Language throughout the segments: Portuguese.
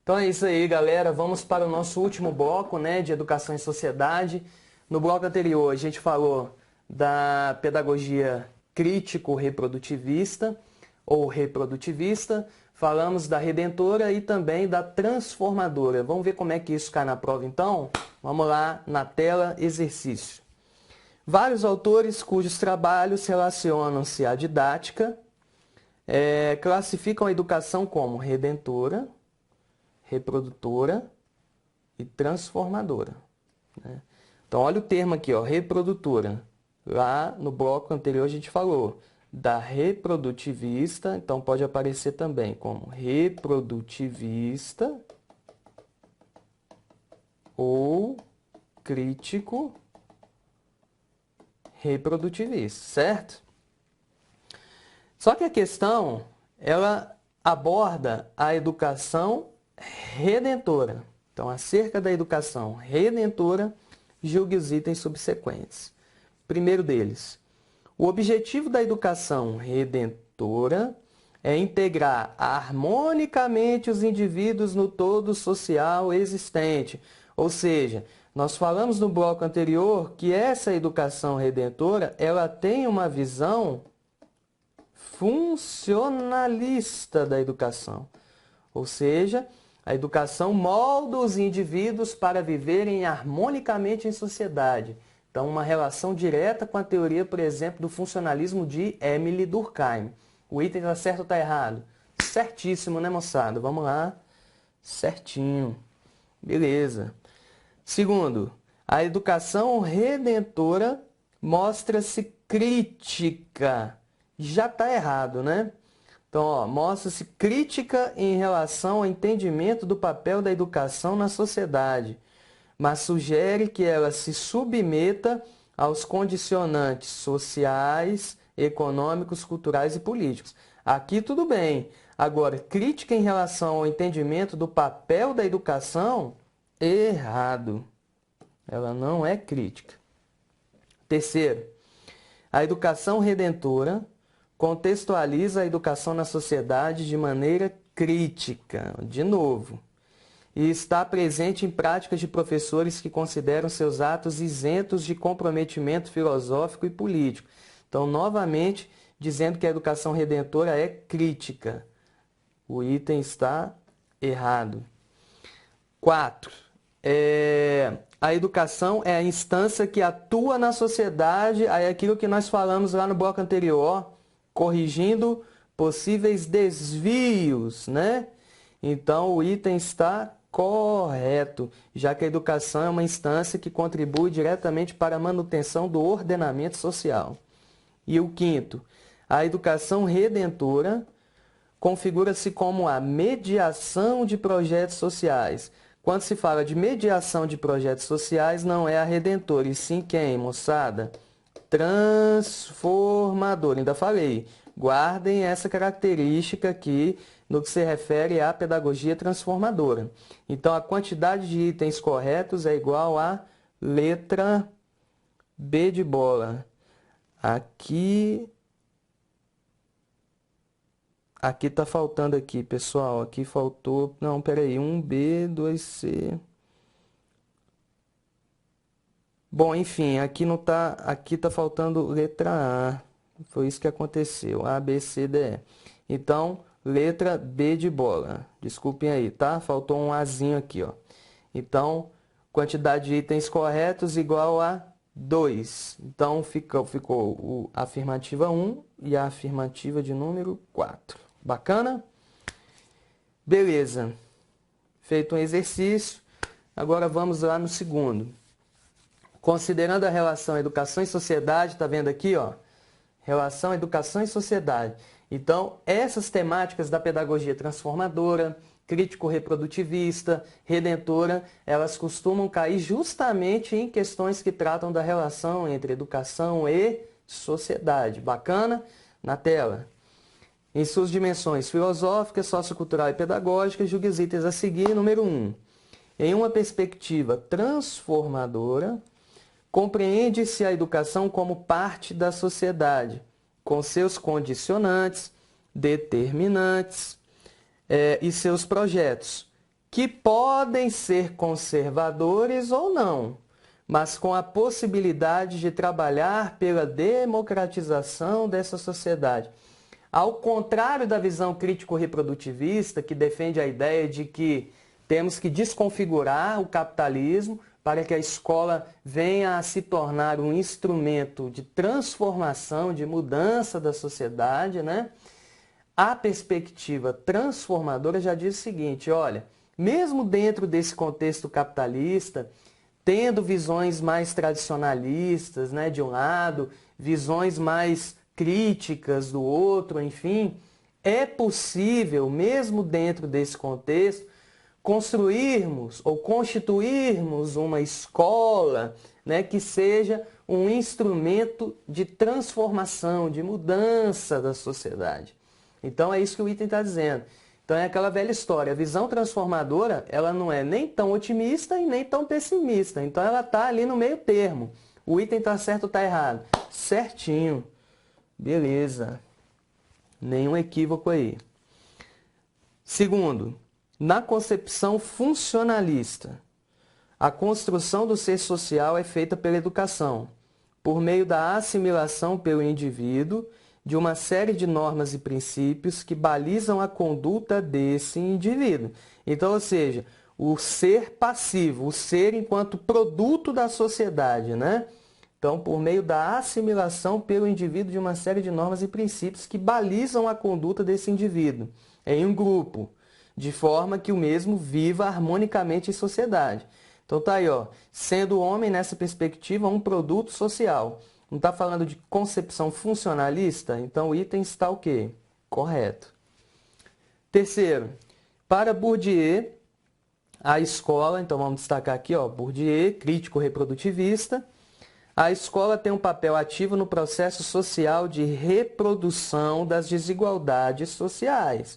Então é isso aí, galera. Vamos para o nosso último bloco, né, de educação em sociedade. No bloco anterior, a gente falou da pedagogia crítico-reprodutivista ou reprodutivista. Falamos da redentora e também da transformadora. Vamos ver como é que isso cai na prova, então? Vamos lá, na tela, exercício. Vários autores cujos trabalhos relacionam-se à didática classificam a educação como redentora, reprodutora e transformadora, né? Então, olha o termo aqui, ó, reprodutora. Lá no bloco anterior a gente falou da reprodutivista, então pode aparecer também como reprodutivista ou crítico reprodutivista, certo? Só que a questão, ela aborda a educação redentora. Então, acerca da educação redentora, julgue os itens subsequentes. Primeiro deles, o objetivo da educação redentora é integrar harmonicamente os indivíduos no todo social existente. Ou seja, nós falamos no bloco anterior que essa educação redentora, ela tem uma visão funcionalista da educação. Ou seja, a educação molda os indivíduos para viverem harmonicamente em sociedade. Então, uma relação direta com a teoria, por exemplo, do funcionalismo de Émile Durkheim. O item está certo ou está errado? Certíssimo, né, moçada? Vamos lá. Certinho. Beleza. Segundo, a educação redentora mostra-se crítica. Já está errado, né? Então, ó, mostra-se crítica em relação ao entendimento do papel da educação na sociedade, mas sugere que ela se submeta aos condicionantes sociais, econômicos, culturais e políticos. Aqui tudo bem. Agora, crítica em relação ao entendimento do papel da educação, errado. Ela não é crítica. Terceiro, a educação redentora contextualiza a educação na sociedade de maneira crítica, de novo, e está presente em práticas de professores que consideram seus atos isentos de comprometimento filosófico e político. Então, novamente, dizendo que a educação redentora é crítica. O item está errado. 4. A educação é a instância que atua na sociedade, é aquilo que nós falamos lá no bloco anterior, corrigindo possíveis desvios, né? Então, o item está correto, já que a educação é uma instância que contribui diretamente para a manutenção do ordenamento social. E o quinto, a educação redentora configura-se como a mediação de projetos sociais. Quando se fala de mediação de projetos sociais, não é a redentora, e sim quem, moçada? Transformador. Ainda falei, guardem essa característica aqui no que se refere à pedagogia transformadora. Então, a quantidade de itens corretos é igual a letra B de bola. Aqui está faltando aqui, pessoal. Aqui faltou... Não, peraí. 1B, 2C... Bom, enfim, aqui não tá, aqui tá faltando letra A. Foi isso que aconteceu. A, B, C, D, E. Então, letra B de bola. Desculpem aí, tá? Faltou um Azinho aqui, ó. Então, quantidade de itens corretos igual a 2. Então, ficou a afirmativa 1 e a afirmativa de número 4. Bacana? Beleza. Feito um exercício, agora vamos lá no segundo. Considerando a relação educação e sociedade, está vendo aqui, ó? Relação educação e sociedade. Então, essas temáticas da pedagogia transformadora, crítico-reprodutivista, redentora, elas costumam cair justamente em questões que tratam da relação entre educação e sociedade. Bacana? Na tela. Em suas dimensões filosófica, sociocultural e pedagógica, julgue os itens a seguir. Número 1. Em uma perspectiva transformadora, compreende-se a educação como parte da sociedade, com seus condicionantes, determinantes e seus projetos, que podem ser conservadores ou não, mas com a possibilidade de trabalhar pela democratização dessa sociedade. Ao contrário da visão crítico-reprodutivista, que defende a ideia de que temos que desconfigurar o capitalismo para que a escola venha a se tornar um instrumento de transformação, de mudança da sociedade, né? A perspectiva transformadora já diz o seguinte, olha, mesmo dentro desse contexto capitalista, tendo visões mais tradicionalistas, né, de um lado, visões mais críticas do outro, enfim, é possível, mesmo dentro desse contexto, construirmos ou constituirmos uma escola, né, que seja um instrumento de transformação, de mudança da sociedade. Então é isso que o item está dizendo. Então é aquela velha história, a visão transformadora, ela não é nem tão otimista e nem tão pessimista. Então ela está ali no meio termo. O item está certo ou está errado? Certinho. Beleza. Nenhum equívoco aí. Segundo, na concepção funcionalista, a construção do ser social é feita pela educação, por meio da assimilação pelo indivíduo de uma série de normas e princípios que balizam a conduta desse indivíduo. Então, ou seja, o ser passivo, o ser enquanto produto da sociedade, né? Então, por meio da assimilação pelo indivíduo de uma série de normas e princípios que balizam a conduta desse indivíduo em um grupo, de forma que o mesmo viva harmonicamente em sociedade. Então tá aí, ó, sendo o homem nessa perspectiva um produto social. Não está falando de concepção funcionalista? Então o item está o quê? Correto. Terceiro, para Bourdieu, a escola, então vamos destacar aqui, ó, Bourdieu, crítico reprodutivista, a escola tem um papel ativo no processo social de reprodução das desigualdades sociais,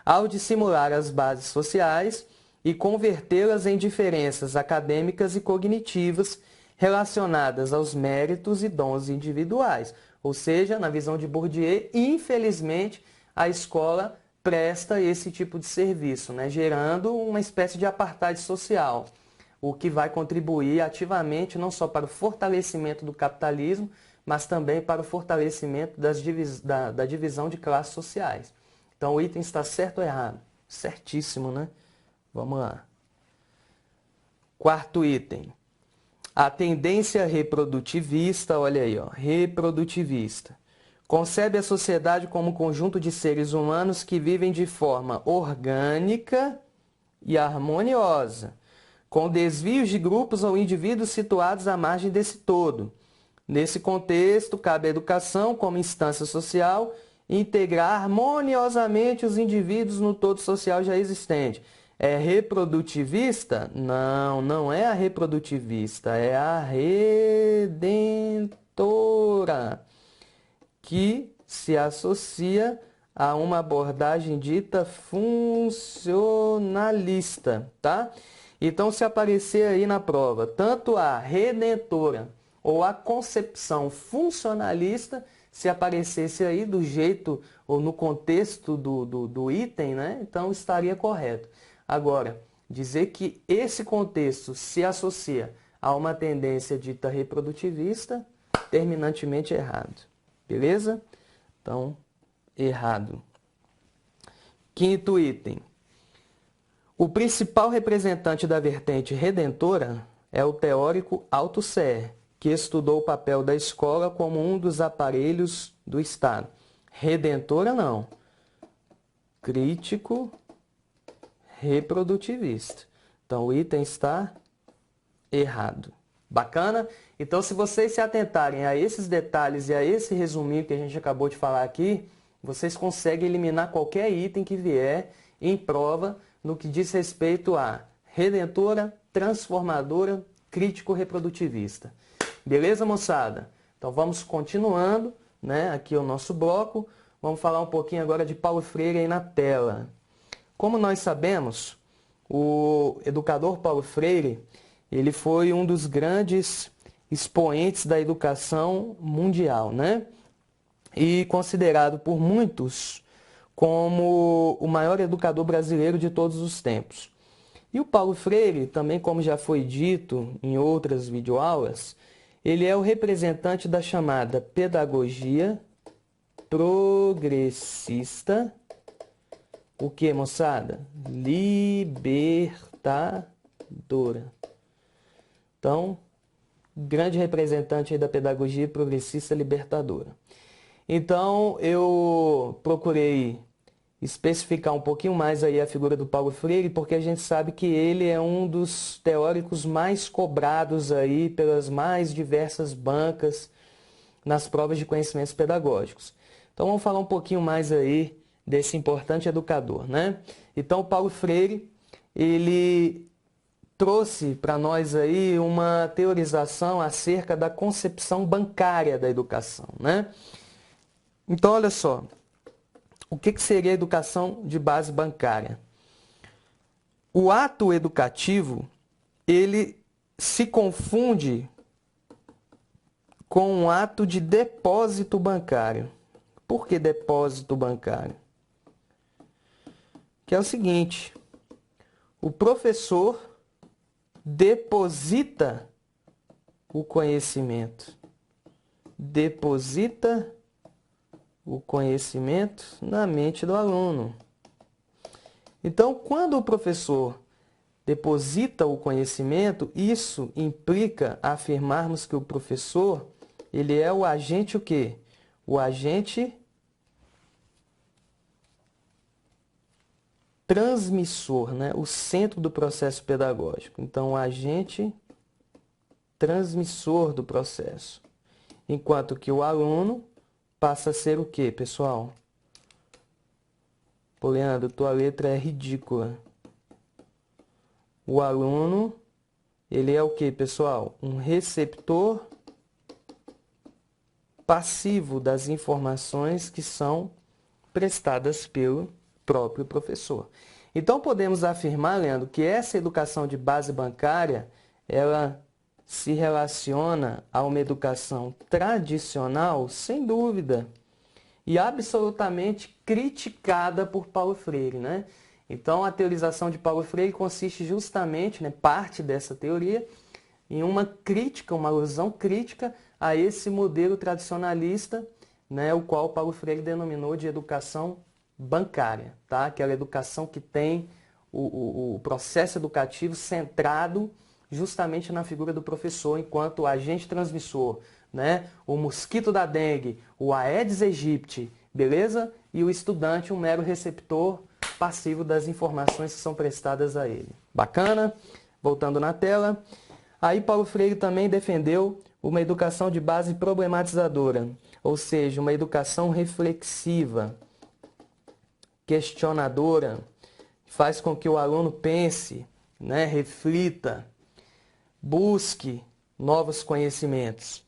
ao dissimular as bases sociais e convertê-las em diferenças acadêmicas e cognitivas relacionadas aos méritos e dons individuais. Ou seja, na visão de Bourdieu, infelizmente, a escola presta esse tipo de serviço, né? Gerando uma espécie de apartheid social, o que vai contribuir ativamente não só para o fortalecimento do capitalismo, mas também para o fortalecimento da divisão de classes sociais. Então o item está certo ou errado? Certíssimo, né? Vamos lá. Quarto item. A tendência reprodutivista, olha aí, ó, reprodutivista, concebe a sociedade como um conjunto de seres humanos que vivem de forma orgânica e harmoniosa, com desvios de grupos ou indivíduos situados à margem desse todo. Nesse contexto, cabe à educação, como instância social, integrar harmoniosamente os indivíduos no todo social já existente. É reprodutivista? Não, não é a reprodutivista, é a redentora, que se associa a uma abordagem dita funcionalista, tá? Então, se aparecer aí na prova tanto a redentora ou a concepção funcionalista, se aparecesse aí do jeito ou no contexto do item, né? Então estaria correto. Agora, dizer que esse contexto se associa a uma tendência dita reprodutivista, terminantemente errado. Beleza? Então, errado. Quinto item. O principal representante da vertente redentora é o teórico Althusser, que estudou o papel da escola como um dos aparelhos do Estado. Redentora não. Crítico reprodutivista. Então o item está errado. Bacana? Então se vocês se atentarem a esses detalhes e a esse resuminho que a gente acabou de falar aqui, vocês conseguem eliminar qualquer item que vier em prova no que diz respeito a redentora, transformadora, crítico reprodutivista. Beleza, moçada? Então vamos continuando, né, aqui o nosso bloco. Vamos falar um pouquinho agora de Paulo Freire aí na tela. Como nós sabemos, o educador Paulo Freire, ele foi um dos grandes expoentes da educação mundial, né? E considerado por muitos como o maior educador brasileiro de todos os tempos. E o Paulo Freire, também como já foi dito em outras videoaulas, ele é o representante da chamada pedagogia progressista, o que, moçada? Libertadora. Então, grande representante aí da pedagogia progressista libertadora. Então, eu procurei especificar um pouquinho mais aí a figura do Paulo Freire, porque a gente sabe que ele é um dos teóricos mais cobrados aí pelas mais diversas bancas nas provas de conhecimentos pedagógicos. Então, vamos falar um pouquinho mais aí desse importante educador, né? Então, o Paulo Freire, ele trouxe para nós aí uma teorização acerca da concepção bancária da educação, né? Então, olha só, o que seria a educação de base bancária? O ato educativo, ele se confunde com um ato de depósito bancário. Por que depósito bancário? Que é o seguinte, o professor deposita o conhecimento. Deposita o conhecimento na mente do aluno. Então, quando o professor deposita o conhecimento, isso implica afirmarmos que o professor, ele é o agente o quê? O agente transmissor, né? O centro do processo pedagógico. Então, o agente transmissor do processo. Enquanto que o aluno passa a ser o quê, pessoal? Pô, Leandro, tua letra é ridícula. O aluno, ele é o quê, pessoal? Um receptor passivo das informações que são prestadas pelo próprio professor. Então, podemos afirmar, Leandro, que essa educação de base bancária, ela se relaciona a uma educação tradicional, sem dúvida, e absolutamente criticada por Paulo Freire, né? Então, a teorização de Paulo Freire consiste justamente, né, parte dessa teoria, em uma crítica, uma alusão crítica a esse modelo tradicionalista, né, o qual Paulo Freire denominou de educação bancária, tá? Aquela educação que tem o processo educativo centrado justamente na figura do professor enquanto agente transmissor, né? O mosquito da dengue, o Aedes aegypti, beleza? E o estudante um mero receptor passivo das informações que são prestadas a ele. Bacana? Voltando na tela. Aí Paulo Freire também defendeu uma educação de base problematizadora, ou seja, uma educação reflexiva, questionadora, faz com que o aluno pense, né, reflita, busque novos conhecimentos.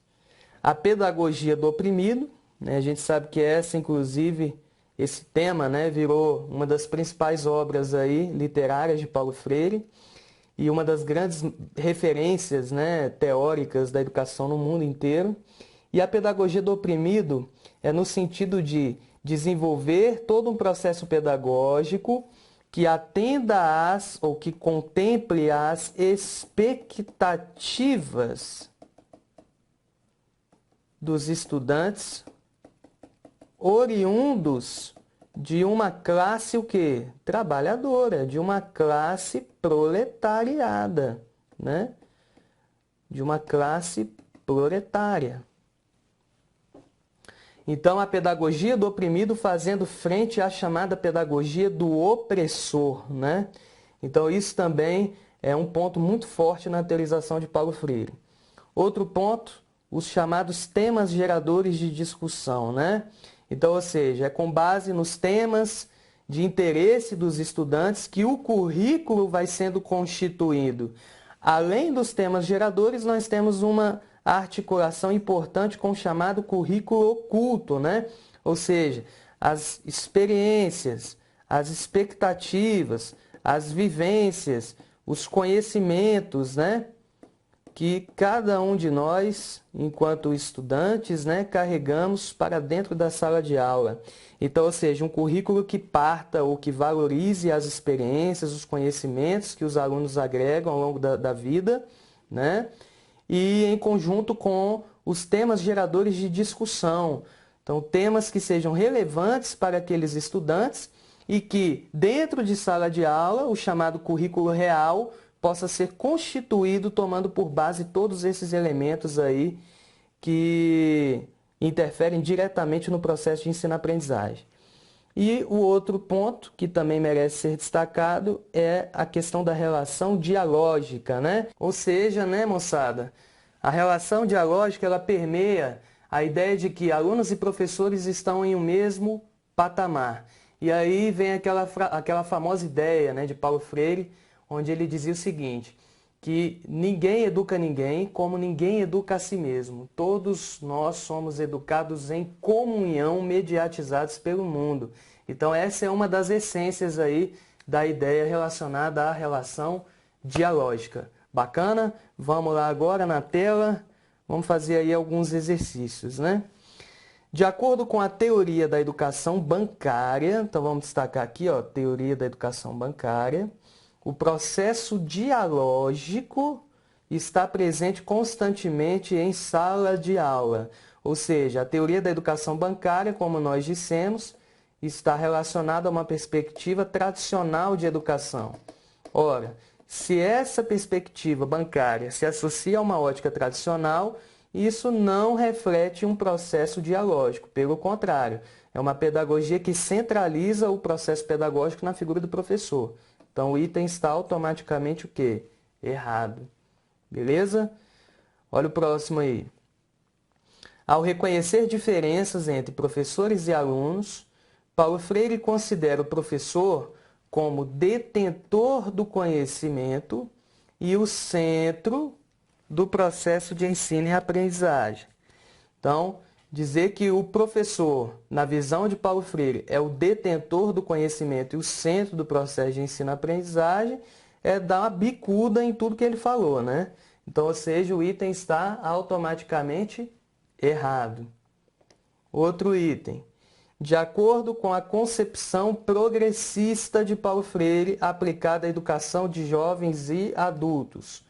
A pedagogia do oprimido, né, a gente sabe que essa, inclusive, esse tema, né, virou uma das principais obras aí, literárias de Paulo Freire e uma das grandes referências, né, teóricas da educação no mundo inteiro. E a pedagogia do oprimido é no sentido de desenvolver todo um processo pedagógico que atenda às, ou que contemple as expectativas dos estudantes oriundos de uma classe o quê? Trabalhadora, de uma classe proletariada, né? De uma classe proletária. Então, a pedagogia do oprimido fazendo frente à chamada pedagogia do opressor, né? Então, isso também é um ponto muito forte na teorização de Paulo Freire. Outro ponto, os chamados temas geradores de discussão, né? Então, ou seja, é com base nos temas de interesse dos estudantes que o currículo vai sendo constituído. Além dos temas geradores, nós temos uma articulação importante com o chamado currículo oculto, né? Ou seja, as experiências, as expectativas, as vivências, os conhecimentos, né? que cada um de nós, enquanto estudantes, né, carregamos para dentro da sala de aula. Então, ou seja, um currículo que parta ou que valorize as experiências, os conhecimentos que os alunos agregam ao longo da vida, né? E em conjunto com os temas geradores de discussão. Então, temas que sejam relevantes para aqueles estudantes e que, dentro de sala de aula, o chamado currículo real possa ser constituído tomando por base todos esses elementos aí que interferem diretamente no processo de ensino-aprendizagem. E o outro ponto que também merece ser destacado é a questão da relação dialógica, né? Ou seja, né, moçada, a relação dialógica ela permeia a ideia de que alunos e professores estão em um mesmo patamar. E aí vem aquela famosa ideia, né, de Paulo Freire, onde ele dizia o seguinte, que ninguém educa ninguém como ninguém educa a si mesmo. Todos nós somos educados em comunhão, mediatizados pelo mundo. Então essa é uma das essências aí da ideia relacionada à relação dialógica. Bacana? Vamos lá agora na tela, vamos fazer aí alguns exercícios, né? De acordo com a teoria da educação bancária, então vamos destacar aqui, ó, teoria da educação bancária, o processo dialógico está presente constantemente em sala de aula. Ou seja, a teoria da educação bancária, como nós dissemos, está relacionada a uma perspectiva tradicional de educação. Ora, se essa perspectiva bancária se associa a uma ótica tradicional, isso não reflete um processo dialógico. Pelo contrário, é uma pedagogia que centraliza o processo pedagógico na figura do professor. Então, o item está automaticamente o quê? Errado. Beleza? Olha o próximo aí. Ao reconhecer diferenças entre professores e alunos, Paulo Freire considera o professor como detentor do conhecimento e o centro do processo de ensino e aprendizagem. Então, dizer que o professor, na visão de Paulo Freire, é o detentor do conhecimento e o centro do processo de ensino-aprendizagem é dar uma bicuda em tudo que ele falou, né? Então, ou seja, o item está automaticamente errado. Outro item. De acordo com a concepção progressista de Paulo Freire aplicada à educação de jovens e adultos,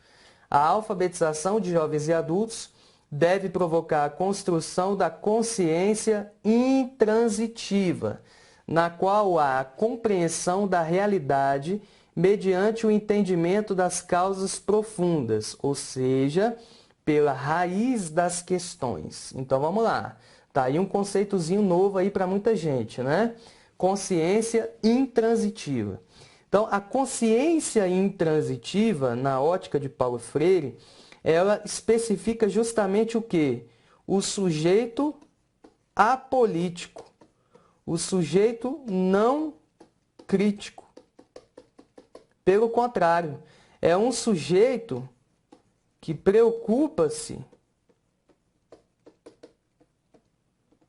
a alfabetização de jovens e adultos deve provocar a construção da consciência intransitiva, na qual há a compreensão da realidade mediante o entendimento das causas profundas, ou seja, pela raiz das questões. Então vamos lá, tá aí um conceitozinho novo aí para muita gente, né? Consciência intransitiva. Então a consciência intransitiva, na ótica de Paulo Freire, ela especifica justamente o quê? O sujeito apolítico, o sujeito não crítico. Pelo contrário, é um sujeito que preocupa-se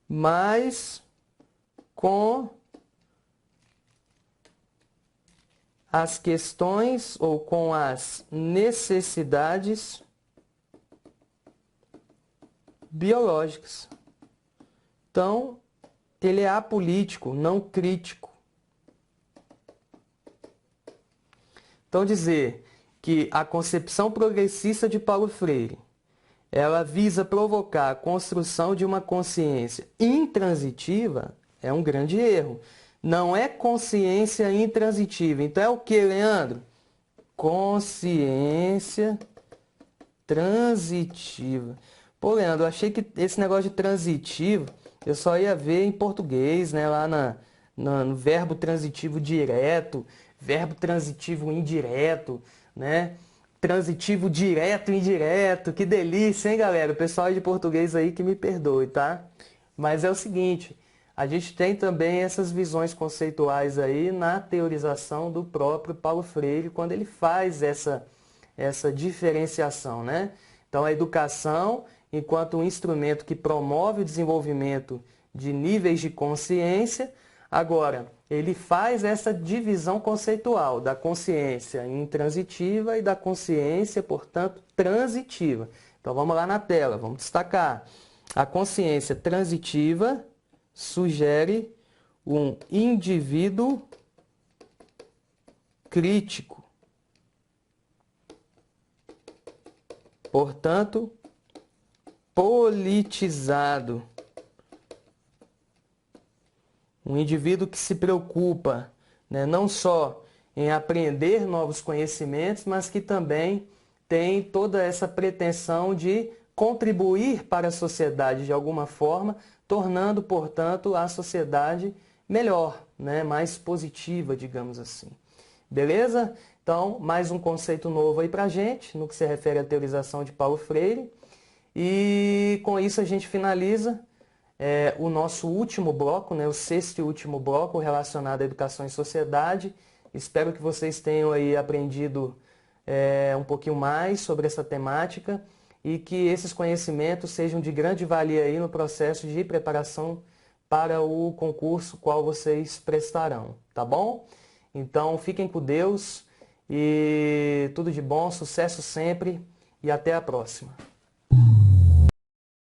mais com as questões ou com as necessidades biológicas. Então, ele é apolítico, não crítico. Então, dizer que a concepção progressista de Paulo Freire, ela visa provocar a construção de uma consciência intransitiva, é um grande erro. Não é consciência intransitiva. Então, é o que, Leandro? Consciência transitiva. Pô, Leandro, eu achei que esse negócio de transitivo, eu só ia ver em português, né? Lá no verbo transitivo direto, verbo transitivo indireto, né? Transitivo direto e indireto. Que delícia, hein, galera? O pessoal de português aí que me perdoe, tá? Mas é o seguinte, a gente tem também essas visões conceituais aí na teorização do próprio Paulo Freire, quando ele faz essa diferenciação, né? Então, a educação, enquanto um instrumento que promove o desenvolvimento de níveis de consciência. Agora, ele faz essa divisão conceitual da consciência intransitiva e da consciência, portanto, transitiva. Então vamos lá na tela, vamos destacar. A consciência transitiva sugere um indivíduo crítico, portanto, politizado. Um indivíduo que se preocupa, né, não só em aprender novos conhecimentos, mas que também tem toda essa pretensão de contribuir para a sociedade de alguma forma, tornando, portanto, a sociedade melhor, né, mais positiva, digamos assim. Beleza? Então, mais um conceito novo aí para a gente, no que se refere à teorização de Paulo Freire. E com isso a gente finaliza o nosso último bloco, né, o sexto e último bloco relacionado à educação e sociedade. Espero que vocês tenham aí aprendido um pouquinho mais sobre essa temática e que esses conhecimentos sejam de grande valia aí no processo de preparação para o concurso qual vocês prestarão, tá bom? Então fiquem com Deus e tudo de bom, sucesso sempre e até a próxima.